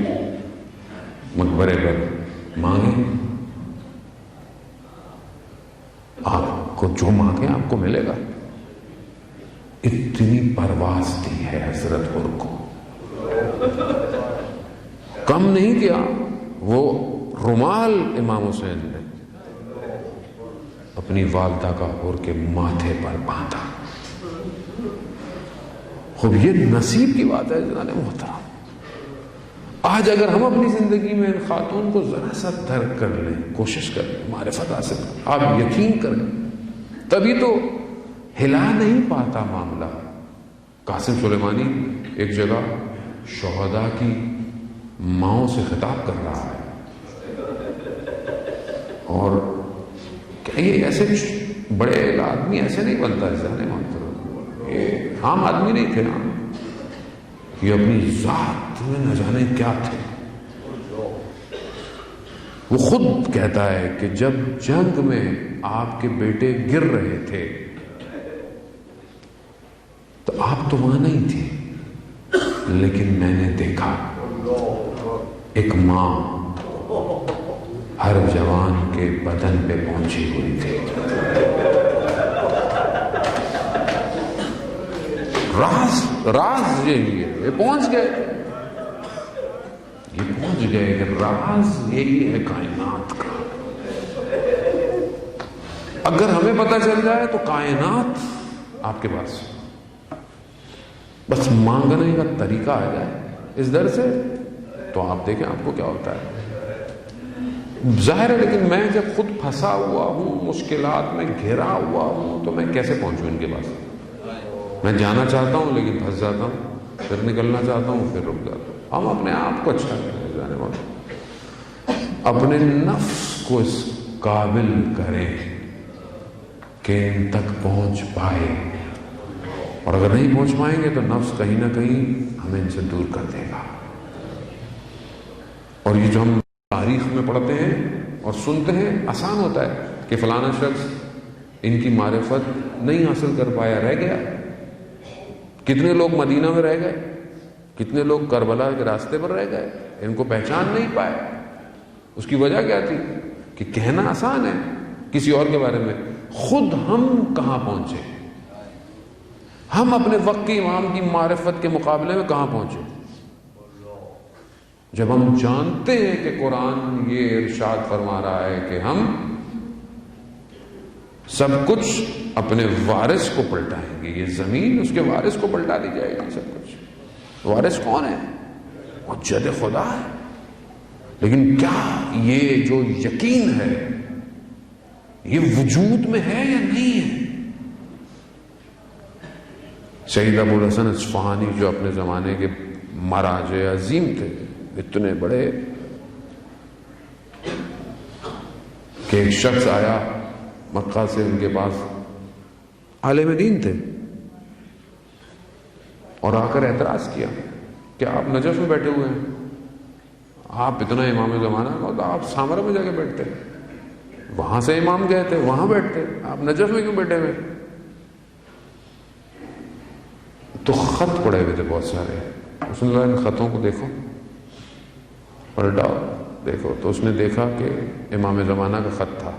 مقبرے پر مانگیں, آپ کو جو مانگیں آپ کو ملے گا. اتنی پرواز دی ہے حضرت حر کو. کم نہیں کیا, وہ رومال امام حسین نے اپنی والدہ کا حر کے ماتھے پر باندھا. خوب یہ نصیب کی بات ہے جناب محترم. آج اگر ہم اپنی زندگی میں ان خاتون کو ذرا سا درک کر لیں, کوشش کر لیں, معرفت حاصل کریں, آپ یقین کریں, تبھی تو ہلا نہیں پاتا معاملہ. قاسم سلیمانی ایک جگہ شہداء کی ماؤں سے خطاب کر رہا ہے اور کہ یہ ایسے بڑے آدمی ایسے نہیں بنتا ہے جانے محترم. یہ عام آدمی نہیں تھے, یہ اپنی ذات میں نہ جانے کیا تھے. وہ خود کہتا ہے کہ جب جنگ میں آپ کے بیٹے گر رہے تھے تو آپ تو وہاں نہیں تھی, لیکن میں نے دیکھا ایک ماں ہر جوان کے بدن پہ پہنچی ہوئی تھی. راز یہی ہے, یہ پہنچ گئے کہ راز یہی ہے کائنات کا. اگر ہمیں پتہ چل جائے تو کائنات آپ کے پاس, بس مانگنے کا طریقہ آ جائے اس در سے تو آپ دیکھیں آپ کو کیا ہوتا ہے. ظاہر ہے, لیکن میں جب خود پھنسا ہوا ہوں, مشکلات میں گھرا ہوا ہوں, تو میں کیسے پہنچوں ان کے پاس. میں جانا چاہتا ہوں لیکن پھنس جاتا ہوں, پھر نکلنا چاہتا ہوں پھر رک جاتا ہوں. ہم اپنے آپ کو اچھا کریں, جانے والے اپنے نفس کو اس قابل کریں کہ ان تک پہنچ پائے, اور اگر نہیں پہنچ پائیں گے تو نفس کہیں نہ کہیں ہمیں ان سے دور کر دے گا. اور یہ جو ہم تاریخ میں پڑھتے ہیں اور سنتے ہیں, آسان ہوتا ہے کہ فلانا شخص ان کی معرفت نہیں حاصل کر پایا, رہ گیا. کتنے لوگ مدینہ میں رہ گئے, کتنے لوگ کربلا کے راستے پر رہ گئے, ان کو پہچان نہیں پائے. اس کی وجہ کیا تھی کہ کہنا آسان ہے کسی اور کے بارے میں, خود ہم کہاں پہنچے, ہم اپنے وقت کے امام کی معرفت کے مقابلے میں کہاں پہنچے. جب ہم جانتے ہیں کہ قرآن یہ ارشاد فرما رہا ہے کہ ہم سب کچھ اپنے وارث کو پلٹائیں گے, یہ زمین اس کے وارث کو پلٹا دی جائے گی. سب کچھ وارث کون ہے؟ حجت خدا ہے. لیکن کیا یہ جو یقین ہے یہ وجود میں ہے یا نہیں ہے؟ سید ابو الحسن اصفہانی جو اپنے زمانے کے مراجع عظیم تھے, اتنے بڑے کہ ایک شخص آیا مکہ سے ان کے پاس, عالم دین تھے, اور آ کر اعتراض کیا کہ آپ نجف میں بیٹھے ہوئے ہیں، آپ اتنا امام زمانہ کا تو آپ سامرا میں جا کے بیٹھتے، وہاں سے امام گئے تھے وہاں بیٹھتے، آپ نجف میں کیوں بیٹھے ہوئے؟ تو خط پڑے ہوئے تھے بہت سارے، اس نے کہا ان خطوں کو دیکھو، پلٹاؤ دیکھو، تو اس نے دیکھا کہ امام زمانہ کا خط تھا،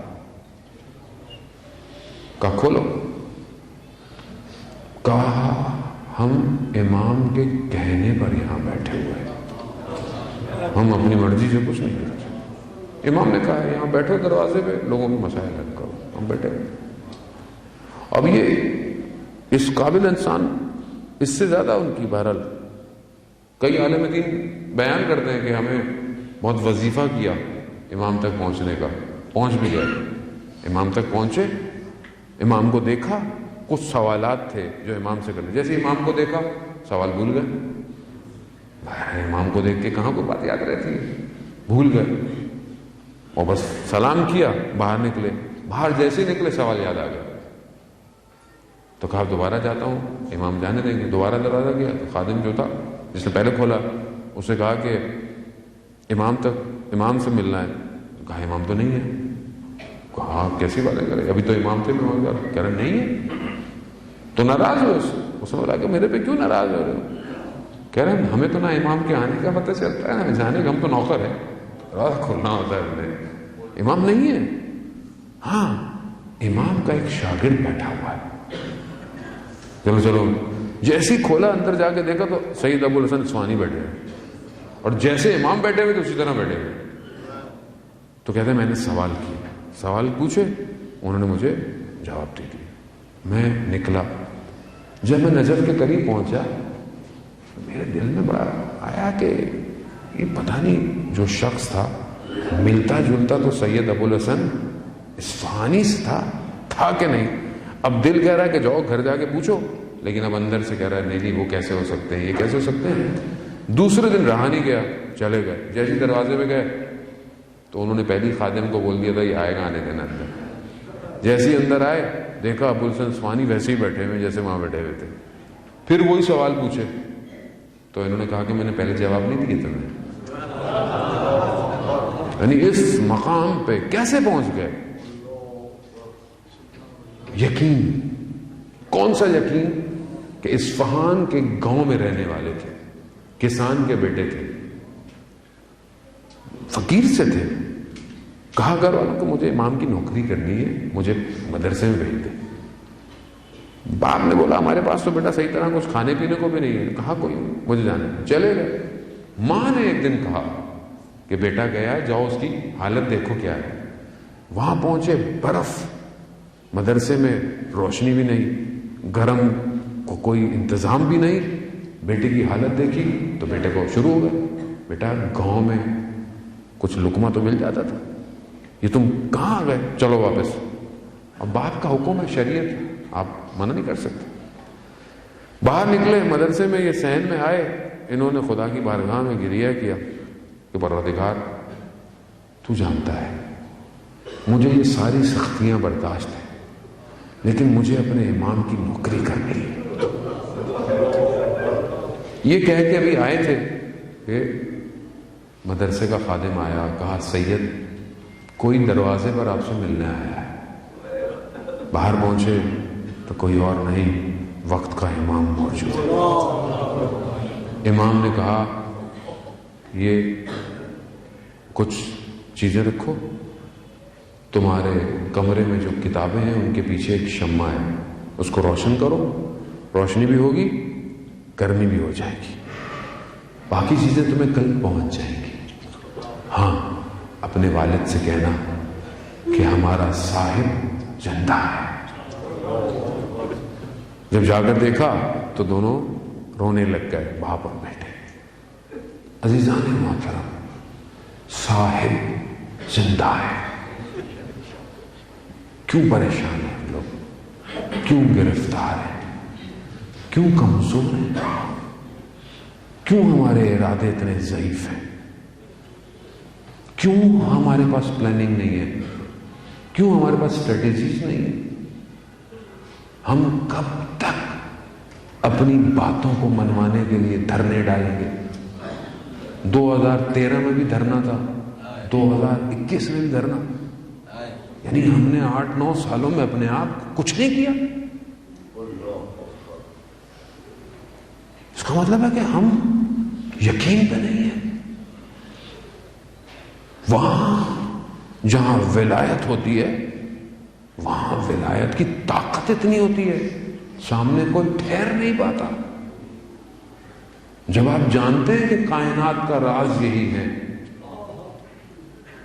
کہا کھولو، کہا ہم امام کے کہنے پر یہاں بیٹھے ہوئے ہیں، ہم اپنی مرضی سے کچھ نہیں کرتے، امام نے کہا یہاں بیٹھو دروازے پہ، لوگوں کے مسائل حل کرو، ہم بیٹھے ہوئے۔ اب یہ اس قابل انسان اس سے زیادہ ان کی بہرحال کئی عالم دین بیان کرتے ہیں کہ ہمیں بہت وظیفہ کیا امام تک پہنچنے کا، پہنچ بھی گئے، امام تک پہنچے، امام کو دیکھا، کچھ سوالات تھے جو امام سے کرنے، جیسے امام کو دیکھا سوال بھول گئے، امام کو دیکھ کے کہاں کو بات یاد رہتی ہے، بھول گئے، اور بس سلام کیا، باہر نکلے، باہر جیسے ہی نکلے سوال یاد آ گیا، تو کہا دوبارہ جاتا ہوں، امام جانے دیں گے، دوبارہ دروازہ گیا تو خادم جو تھا جس نے پہلے کھولا اس نے کہا کہ امام سے ملنا ہے، کہا امام تو نہیں ہے، کہا کیسی باتیں کرے، ابھی تو امام تھے، میں کہہ رہا نہیں ہے، تو ناراض ہوئے، اس نے بولا کہ میرے پہ کیوں ناراض ہو رہے ہو؟ کہہ رہے ہیں ہمیں تو نہ امام کے آنے کا پتہ چلتا ہے نہ جانے کا، ہم تو نوکر ہیں، دروازہ کھولنا ہوتا ہے ہمیں، امام نہیں ہے، ہاں امام کا ایک شاگرد بیٹھا ہوا ہے، چلو چلو، جیسے ہی کھولا اندر جا کے دیکھا تو سید ابو الحسن اصفہانی بیٹھے ہیں، اور جیسے امام بیٹھے ہوئے تو اسی طرح بیٹھے ہوئے، تو کہتے ہیں میں نے سوال کیا، سوال پوچھے، انہوں نے مجھے جواب دے دیا، میں نکلا، جب میں نجف کے قریب پہنچا میرے دل میں بڑا آیا کہ یہ پتہ نہیں جو شخص تھا ملتا جلتا تو سید ابو الحسن اصفہانی سے تھا کہ نہیں؟ اب دل کہہ رہا ہے کہ جاؤ گھر جا کے پوچھو، لیکن اب اندر سے کہہ رہا ہے نہیں وہ کیسے ہو سکتے ہیں، یہ کیسے ہو سکتے ہیں؟ دوسرے دن رہا نہیں گیا، چلے گئے، جیسے دروازے میں گئے تو انہوں نے پہلی خادم کو بول دیا تھا یہ آئے گا، آنے دینا اندر، جیسے ہی اندر آئے دیکھا ابو الحسن اصفہانی ویسے ہی بیٹھے ہوئے جیسے وہاں بیٹھے ہوئے تھے، پھر وہی سوال پوچھے تو انہوں نے کہا کہ میں نے پہلے جواب نہیں دیے تمہیں، یعنی اس مقام پہ کیسے پہنچ گئے؟ یقین، کون سا یقین؟ کہ اصفہان کے گاؤں میں رہنے والے تھے، کسان کے بیٹے تھے، فقیر سے تھے، کہا گھر والوں کو مجھے امام کی نوکری کرنی ہے، مجھے مدرسے میں بھیج دیں، باپ نے بولا ہمارے پاس تو بیٹا صحیح طرح کچھ کھانے پینے کو بھی نہیں ہے، کہا کوئی مجھے جانے، چلے گئے، ماں نے ایک دن کہا کہ بیٹا گیا ہے جاؤ اس کی حالت دیکھو کیا ہے، وہاں پہنچے، برف، مدرسے میں روشنی بھی نہیں، گرم کو کوئی انتظام بھی نہیں، بیٹے کی حالت دیکھی تو بیٹے کو شروع ہو گئے، بیٹا گاؤں میں کچھ لقمہ تو مل جاتا تھا، یہ تم کہاں گئے، چلو واپس، اب باپ کا حکم ہے، شریعت، آپ منع نہیں کر سکتے، باہر نکلے مدرسے میں، یہ صحن میں آئے، انہوں نے خدا کی بارگاہ میں گریہ کیا کہ پروردگار تو جانتا ہے مجھے یہ ساری سختیاں برداشت ہیں، لیکن مجھے اپنے امام کی نوکری کرنی ہے، یہ کہہ کے ابھی آئے تھے کہ مدرسے کا خادم آیا، کہا سید کوئی دروازے پر آپ سے ملنے آیا ہے، باہر پہنچے تو کوئی اور نہیں، وقت کا امام موجود ہے، امام نے کہا یہ کچھ چیزیں رکھو، تمہارے کمرے میں جو کتابیں ہیں ان کے پیچھے ایک شمع ہے، اس کو روشن کرو، روشنی بھی ہوگی، گرمی بھی ہو جائے گی، باقی چیزیں تمہیں کل پہنچ جائیں گی، ہاں اپنے والد سے کہنا کہ ہمارا صاحب زندہ ہے۔ جب جا کر دیکھا تو دونوں رونے لگ گئے، باپ اور بیٹے۔ عزیزان محترم، صاحب زندہ ہے، کیوں پریشان ہیں ہم لوگ، کیوں گرفتار ہیں، کیوں کمزور ہیں، کیوں ہمارے ارادے اتنے ضعیف ہیں، کیوں ہمارے پاس پلاننگ نہیں ہے، کیوں ہمارے پاس اسٹریٹجیز نہیں ہے؟ ہم کب تک اپنی باتوں کو منوانے کے لیے دھرنے ڈالیں گے؟ 2013 میں بھی دھرنا تھا, 2021 میں بھی دھرنا. یعنی ہم نے 8-9 سالوں میں اپنے آپ کو کچھ نہیں کیا. اس کا مطلب ہے کہ ہم یقین پہ نہیں ہیں. وہاں جہاں ولایت ہوتی ہے وہاں ولایت کی طاقت اتنی ہوتی ہے, سامنے کوئی ٹھہر نہیں پاتا. جب آپ جانتے ہیں کہ کائنات کا راز یہی ہے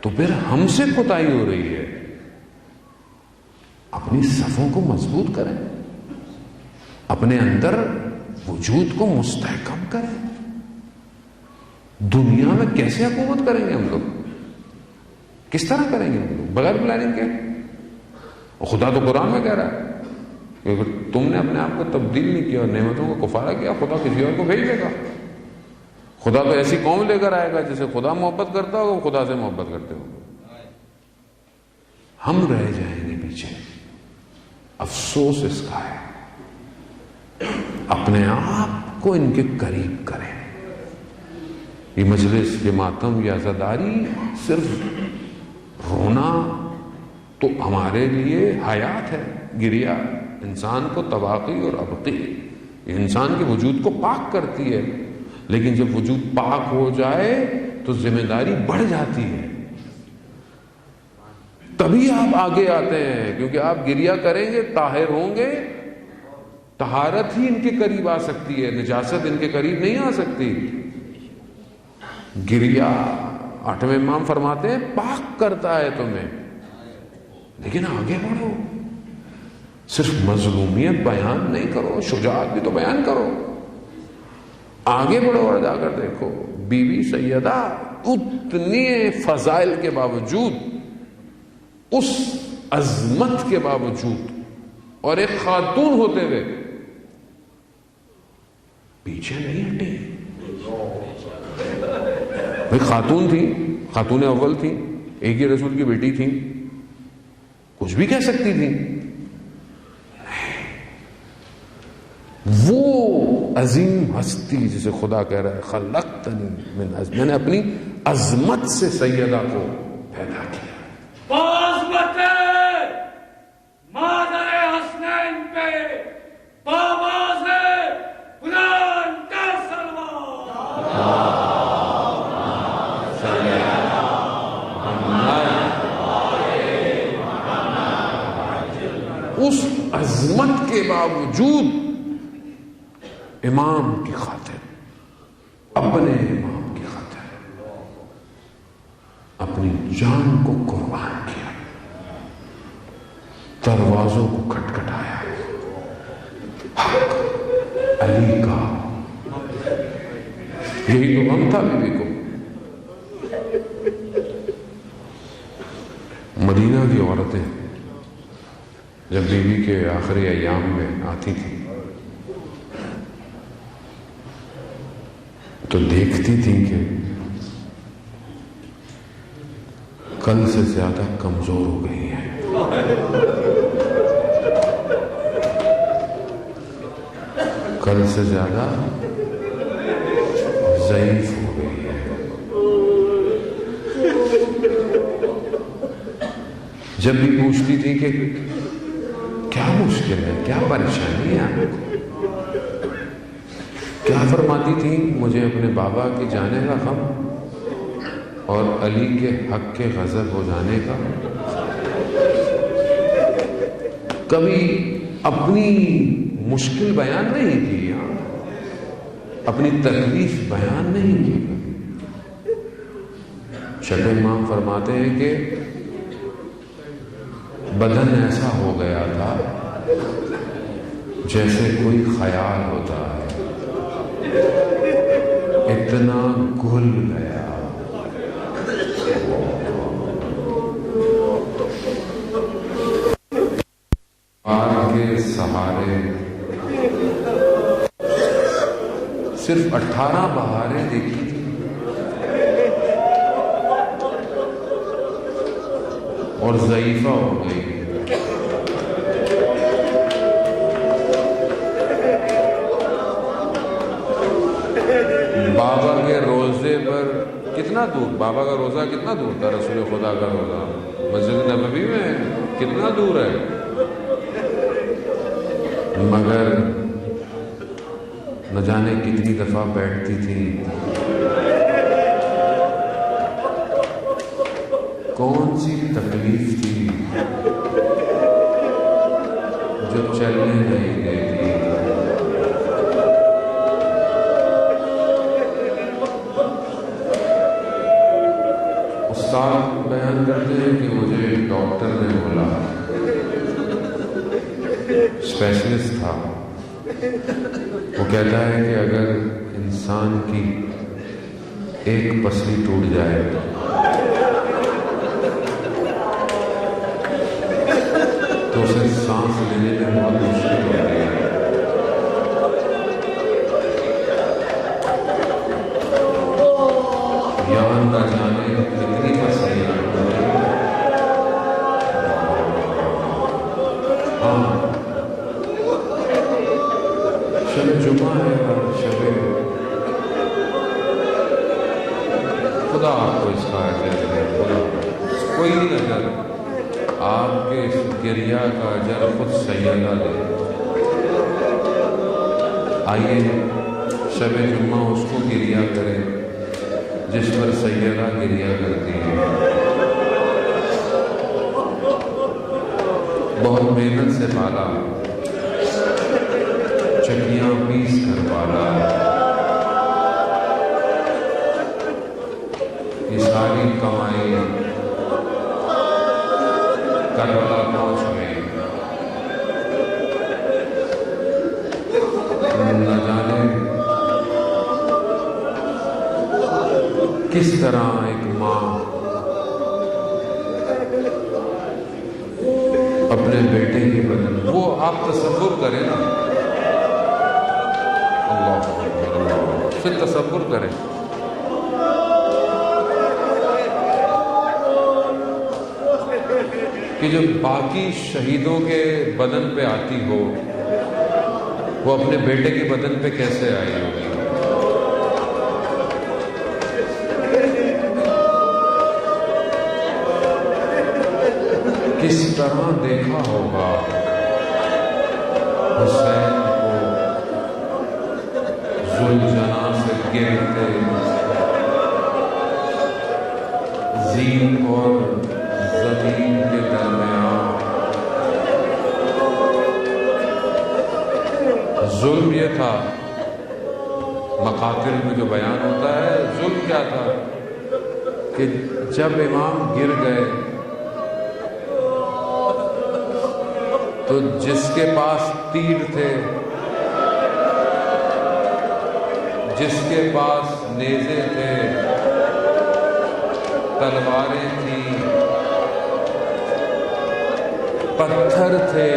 تو پھر ہم سے کوتاہی ہو رہی ہے. اپنی صفوں کو مضبوط کریں, اپنے اندر وجود کو مستحکم کریں. دنیا میں کیسے حکومت کریں گے ہم لوگ, کس طرح کریں گے ہم لوگ بغیر پلاننگ کے؟ خدا تو قرآن میں کہہ رہا ہے کہ اگر تم نے اپنے آپ کو تبدیل نہیں کیا اور نعمتوں کو کفارہ کیا, خدا کسی اور کو بھیج دے گا. خدا تو ایسی قوم لے کر آئے گا جسے خدا محبت کرتا ہو, خدا سے محبت کرتے ہو. ہم رہ جائیں گے پیچھے. افسوس اس کا ہے. اپنے آپ کو ان کے قریب کریں. یہ مجلس, یہ ماتم, یہ عزاداری صرف رونا تو ہمارے لیے حیات ہے. گریا انسان کو تواقی اور ابقی, انسان کے وجود کو پاک کرتی ہے. لیکن جب وجود پاک ہو جائے تو ذمہ داری بڑھ جاتی ہے. تبھی آپ آگے آتے ہیں, کیونکہ آپ گریا کریں گے, طاہر ہوں گے, طہارت ہی ان کے قریب آ سکتی ہے, نجاست ان کے قریب نہیں آ سکتی. گریا 8ویں امام فرماتے ہیں پاک کرتا ہے تمہیں. لیکن آگے بڑھو, صرف مظلومیت بیان نہیں کرو, شجاعت بھی تو بیان کرو. آگے بڑھو اور جا کر دیکھو بی بی سیدہ اتنی فضائل کے باوجود, اس عظمت کے باوجود اور ایک خاتون ہوتے ہوئے پیچھے نہیں ہٹی. بھائی خاتون تھی, خاتون اول تھی, ایک ہی رسول کی بیٹی تھی, کچھ بھی کہہ سکتی تھی. وہ عظیم ہستی جسے خدا کہہ رہا ہے خلقتنی من عظم, میں نے اپنی عظمت سے سیدہ کو پیدا کیا. عظمت مادر حسنین پہ پاواز قرآن کا سلوات. اس عظمت کے باوجود امام کی خاطر, اپنے امام کی خاطر اپنی جان کو قربان کیا, دروازوں کو کھٹکھٹایا. حق علی کا یہی تو غم تھا بیوی کو. مدینہ کی عورتیں جب بیوی کے آخری ایام میں آتی تھیں تو دیکھتی تھیں کہ کل سے زیادہ کمزور ہو گئی ہیں, کل سے زیادہ ضعیف ہو گئی ہے. جب بھی پوچھتی تھی کہ کیا مشکل ہے, کیا پریشانی ہے آپ کو, کیا فرماتی تھی, مجھے اپنے بابا کے جانے کا غم اور علی کے حق کے غضب ہو جانے کا. کبھی اپنی مشکل بیان نہیں کی, اپنی تکلیف بیان نہیں کی. چھٹے امام فرماتے ہیں کہ بدن ایسا ہو گیا تھا جیسے کوئی خیال ہوتا ہے, اتنا گل گیا. پہاڑ کے سہارے صرف 18 بہاریں دیکھی تھی اور ضعیفہ ہو گئی. بابا کے روزے پر کتنا دور، بابا کا روزہ کتنا دور تھا، رسول خدا کا روزہ مسجد نبوی میں کتنا دور ہے، مگر نہ جانے کتنی دفعہ بیٹھتی تھی، کون سی تکلیف تھی جو چلنے نہیں دیتی۔ استاد بیان کرتے ہیں کہ مجھے ڈاکٹر نے بولا، اسپیشلسٹ تھا، وہ کہتا ہے کہ اگر انسان کی ایک پسلی ٹوٹ جائے تو اسے سانس لینے میں بہت مشکل ہوتی ہے۔ یہاں نہ جانے کتنی پسلیاں ٹوٹیں۔ ہاں، شب جمعہ ہے اور شب خدا آپ کو اس کا اجر دے، خدا کوئی نہیں اجر، آپ کے اس گریہ کا اجر خود سیدہ دے۔ آئیے شب جمعہ اس کو گریہ کرے جس پر سیدہ گریہ کرتی ہے، بہت محنت سے پالا، چکیاں پیس کر پالا، یہ ساری کمائی کربلا پہنچ گئی۔ نہ جانے کس طرح ایک ماں اپنے بیٹے کی بدن، وہ آپ تصور کریں نا، اللہ پھر تصور کریں کہ جو باقی شہیدوں کے بدن پہ آتی ہو وہ اپنے بیٹے کے بدن پہ کیسے آئی ہوگی۔ کس طرح دیکھا ہوگا حسین کو ذوالجناح سے گرتے، زین اور زمین کے درمیان۔ ظلم یہ تھا، مقاتل میں جو بیان ہوتا ہے، ظلم کیا تھا کہ جب امام گر گئے تو جس کے پاس تیر تھے، جس کے پاس نیزے تھے، تلواریں تھیں، پتھر تھے،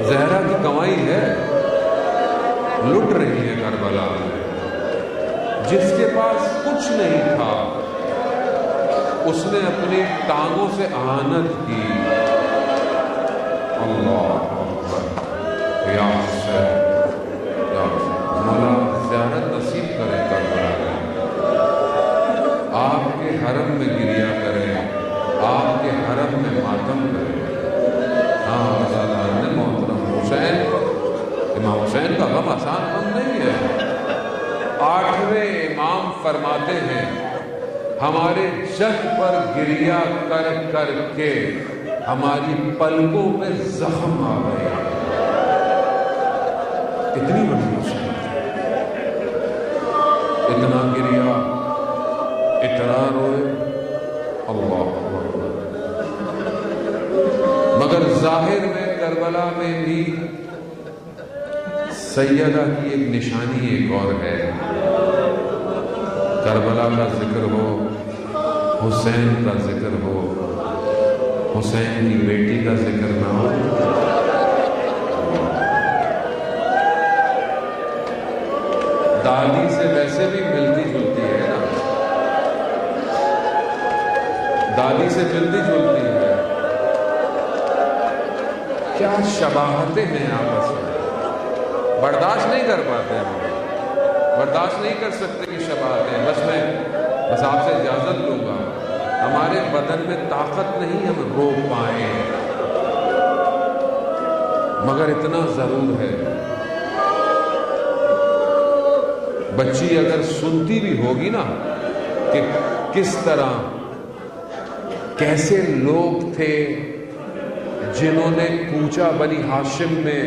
زہرا کی کمائی ہے، لٹ رہی ہے کربلا میں۔ جس کے پاس کچھ نہیں تھا اس نے اپنی ٹانگوں سے اہانت کی۔ اللہ اکبر، یا حسین، یا حسین، مولا زیارت نصیب کرے کربلا میں، آپ کے حرم میں گریہ کرے، آپ کے حرم میں ماتم کرے۔ ہاں نے محترم حسین، امام حسین کا غم آسان غم نہیں ہے۔ 8ویں امام فرماتے ہیں ہمارے جگ پر گریہ کر کر کے ہماری پلکوں پہ زخم آ گئے۔ اتنی بڑی مصیبت، اتنا گریہ، اتنا روئے، اللہ اکبر۔ مگر ظاہر میں کربلا میں بھی سیدہ کی ایک نشانی ایک اور ہے۔ کربلا کا ذکر ہو، حسین کا ذکر ہو، حسین کی بیٹی کا ذکر نہ ہو، دادی سے ویسے بھی ملتی جلتی ہے نا، دادی سے ملتی جلتی ہے، کیا شباہتیں ہیں آپس میں۔ برداشت نہیں کر پاتے ہم، برداشت نہیں کر سکتے کہ شب آتے ہیں. بس آپ سے اجازت لوں گا، ہمارے بدن میں طاقت نہیں ہم روک پائیں، مگر اتنا ضرور ہے، بچی اگر سنتی بھی ہوگی نا کہ کس طرح کیسے لوگ تھے جنہوں نے کوچہ بنی ہاشم میں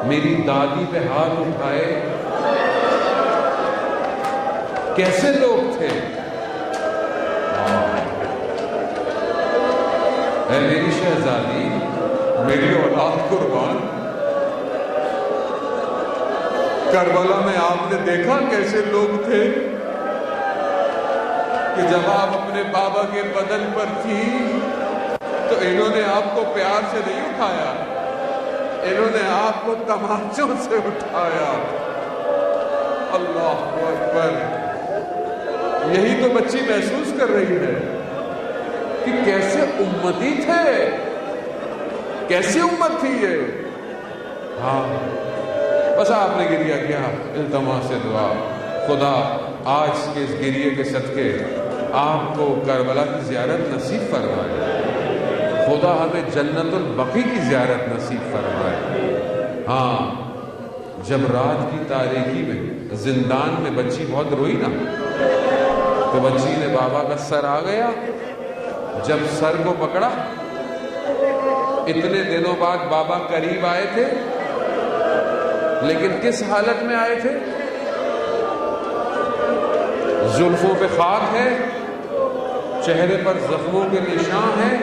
میری دادی پہ ہاتھ اٹھائے، کیسے لوگ تھے. اے میری شہزادی، میری اولاد قربان، کربلا میں آپ نے دیکھا کیسے لوگ تھے کہ جب آپ اپنے بابا کے بدن پر تھی تو انہوں نے آپ کو پیار سے نہیں اٹھایا، انہوں نے آپ کو تماچوں سے اٹھایا. اللہ اکبر. یہی تو بچی محسوس کر رہی ہے کہ کیسے امتی تھے، کیسی امت تھی یہ. ہاں بس آپ نے گریہ کیا، التماس سے دعا، خدا آج کے اس گریے کے صدقے آپ کو کربلا کی زیارت نصیب فرمائے، خدا ہمیں جنت البقیع کی زیارت نصیب فرمائے. ہاں جب رات کی تاریکی میں زندان میں بچی بہت روئی نا، تو بچی نے بابا کا سر آ گیا، جب سر کو پکڑا، اتنے دنوں بعد بابا قریب آئے تھے، لیکن کس حالت میں آئے تھے؟ زلفوں پہ خاک ہے، چہرے پر زخموں کے نشان ہیں،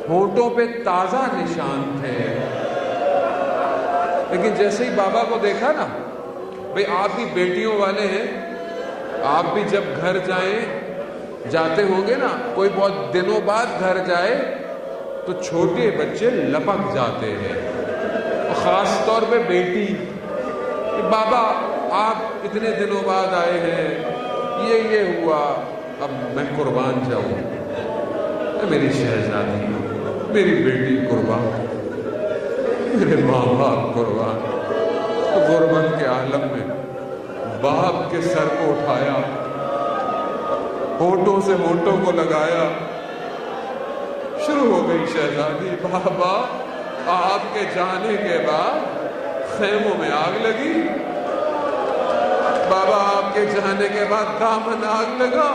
ہونٹوں پہ تازہ نشان تھے. لیکن جیسے ہی بابا کو دیکھا نا، بھئی آپ بھی بیٹیوں والے ہیں، آپ بھی جب گھر جاتے ہوں گے نا، کوئی بہت دنوں بعد گھر جائے تو چھوٹے بچے لپک جاتے ہیں، اور خاص طور پہ بیٹی، کہ بابا آپ اتنے دنوں بعد آئے ہیں، یہ ہوا، اب میں قربان جاؤں. میری شہزادی، میری بیٹی قربان، میرے ماں باپ قربان. غربت کے عالم میں باپ کے سر کو اٹھایا، ہونٹوں سے ہونٹوں کو لگایا، شروع ہو گئی شہزادی. بابا آپ کے جانے کے بعد خیموں میں آگ لگی، بابا آپ کے جانے کے بعد دامن آگ لگا.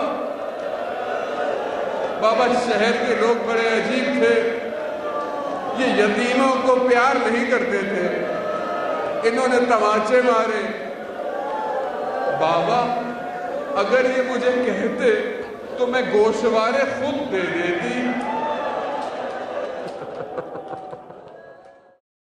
بابا شہر کے لوگ بڑے عجیب تھے، یہ یتیموں کو پیار نہیں کرتے تھے، انہوں نے تماچے مارے. بابا اگر یہ مجھے کہتے تو میں گوشوارے خود دے دیتی،